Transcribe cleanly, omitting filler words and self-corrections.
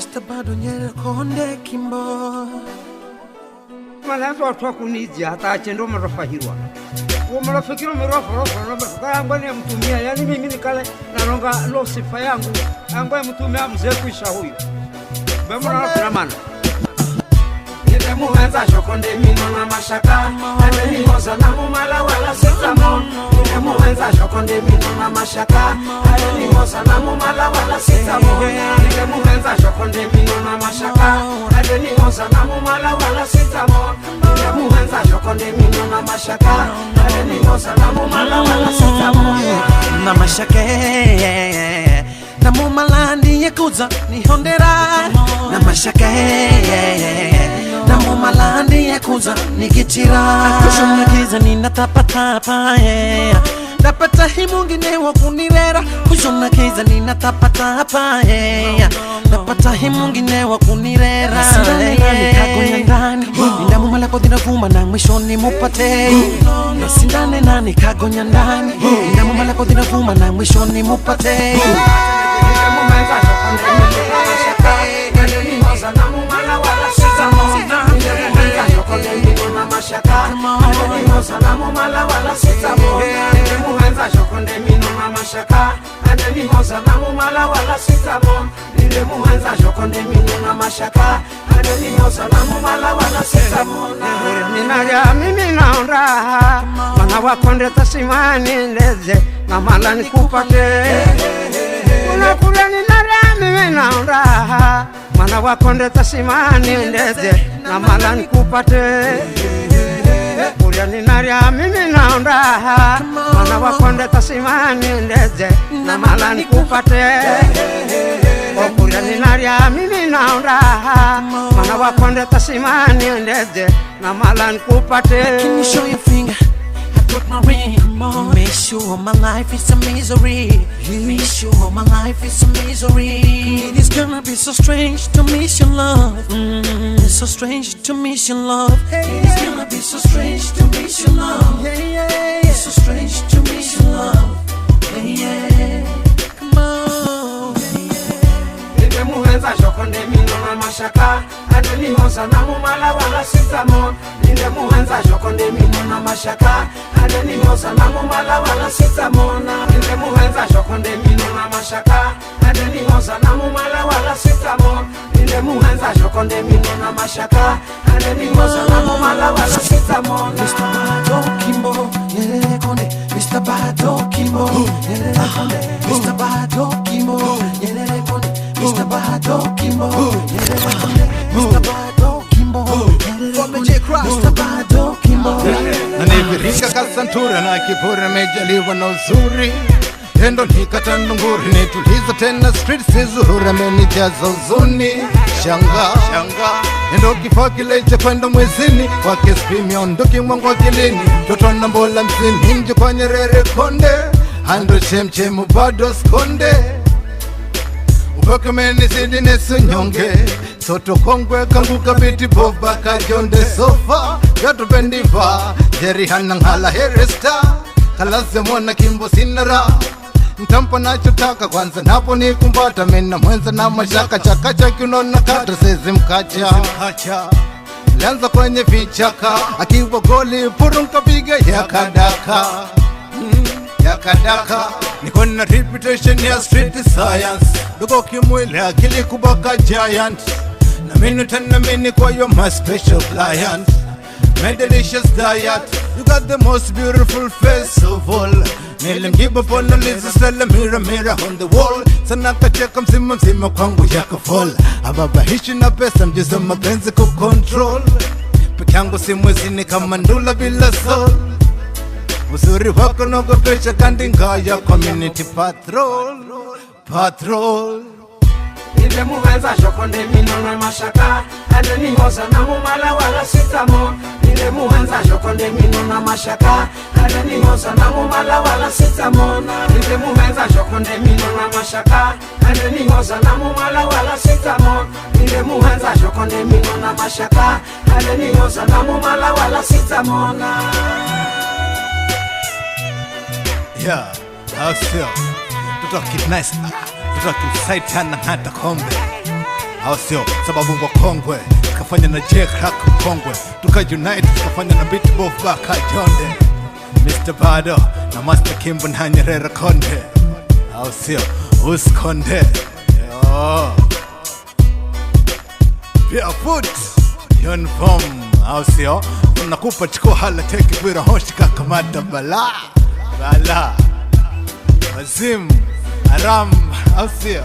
Mr. Bado Nyere Konde Kimbo Malazo watu kunijia hata achendo marafahirwa Umarafikiro mirafa yangu ni mtumia yani mimi nikale naronga lo sifa yangu yangu mtumia mzee kuisha huyu Bemuna na mana Nile muhenza shokonde mino na mashaka Ane ni hoza na mumala wala sitamo Nile muhenza shokonde mino na mashaka Ane ni hoza na mumala wala sitamo Nile muhenza shokonde mino na mashaka Ane ni hoza na mumala wala sitamo Nile muhenza shokonde mino na mashaka Ane ni hoza na mumala wala sitamo Na mashaka na mumala ndiye kuza ni hondera Na mashaka na mumala ndiye kuza ni gitira Kushona kiza ni natapatapa Napata himungine wa kunirera Kushona kiza ni natapatapa Napata himungine wa kunirera Sindane nani kagonya ndani Nina mumala po dinavuma na mwishoni mupate Sindane nani kagonya ndani Nina mumala po dinavuma na mwishoni mupate Mimi naonda Mana wakonde tasimani ndeze Na mala nikupate Unakula ninara mimi naonda Mana wakonde tasimani ndeze Na mala nikupate Kuria ninaria mimi naonda Mana wakonde tasimani ndeze Na mala nikupate Kuria ninaria mimi naonda Mana wakonde tasimani ndeze Na mala nikupate Can you show your finger? I put my ring on. Make sure my life is a misery. Make sure my life is a misery. It is gonna be so strange to miss your love. It's so strange to miss your love. It is gonna be so strange to miss your love. It's so strange to miss your love. Come on. Nile muhenza shokonde mino na mashaka Ade ni hoza na mumala wala sitamo Nile muhenza shokonde mino na mashaka Ade ni hoza na mumala wala sitamo Nile muhenza shokonde mino na mashaka Ade ni hoza na mumala wala sitamo Nile muhenza shokonde mino na mashaka Ade ni hoza na mumala wala sitamo Mr. Bado Kimbo, Nyere Konde. Mr. Bado Kimbo, Nyere Konde. Mr. Bado Kimbo, Nyere Konde. Mr. Bado Kimbo, Nyere Konde. Mr. Bado Kimbo, Nyere Konde. Mr. Bado Kimbo. Na nivirika kasantura na kipura mejaliwa na uzuri Endo nikatandunguri nituliza tena street sizuhura menijaza uzuni Shanga Endo kifakile kwenda mwezini Wakispimi ondoki mwangu akilini Totona mbola mzini Nje kwa Nyerere Konde Ando chemchemu bado skonde Uboke meni zidi nesu nyonge Soto kongwe kanguka biti boba kajonde sofa Yoto bendiva Jeri hananghala heresta Kalaze mwana kimbo sinara Ntampo nachotaka kwanza napo ni kumbata Mena mwenza na mashaka chaka chaki unona kata sezi mkacha Lanza kwenye vichaka Akiwa goli purunka biga yakadaka Niko na reputation ya street science Dugo kimwile akili kubaka giant Na minu tena mini kwa you're my special client My delicious diet You got the most beautiful face of all Nilim give up on the list Stella mirror on the wall Sana kacheka mzima kwangu yaka fall Ababa hishi na pesa mjiza mapenzi kukontrol Peke yangu si mwezini kama ndula bila soul Uzuri wako nogopesha kandi ngaya Community patrol Nile muhenza shokonde mino na mashaka Ade ni hoza na mumala wala sitamo Nile muhenza shokonde mino na mashaka Ade ni hoza na mumala wala sitamo Nile muhenza shokonde mino na mashaka Ade ni hoza na mumala wala sitamo Nile muhenza shokonde mino na mashaka Ade ni hoza na mumala wala sitamo Yeah, I'll still. Tutok it nice. Tutok it side and hata kombe. au sio? Sababu wakongwe tukafanya na J-Crack mkongwe, tuka unite tukafanya na Beat Bof Baka Jonde, Mr. Bado na Master Kimbo na Nyerere Konde, au sio? Uskonde yo Barefoot uniform, au sio? Tunakupa chukua hala teki kwira hoshi kakamata bala bala Wazim Aram, au sio?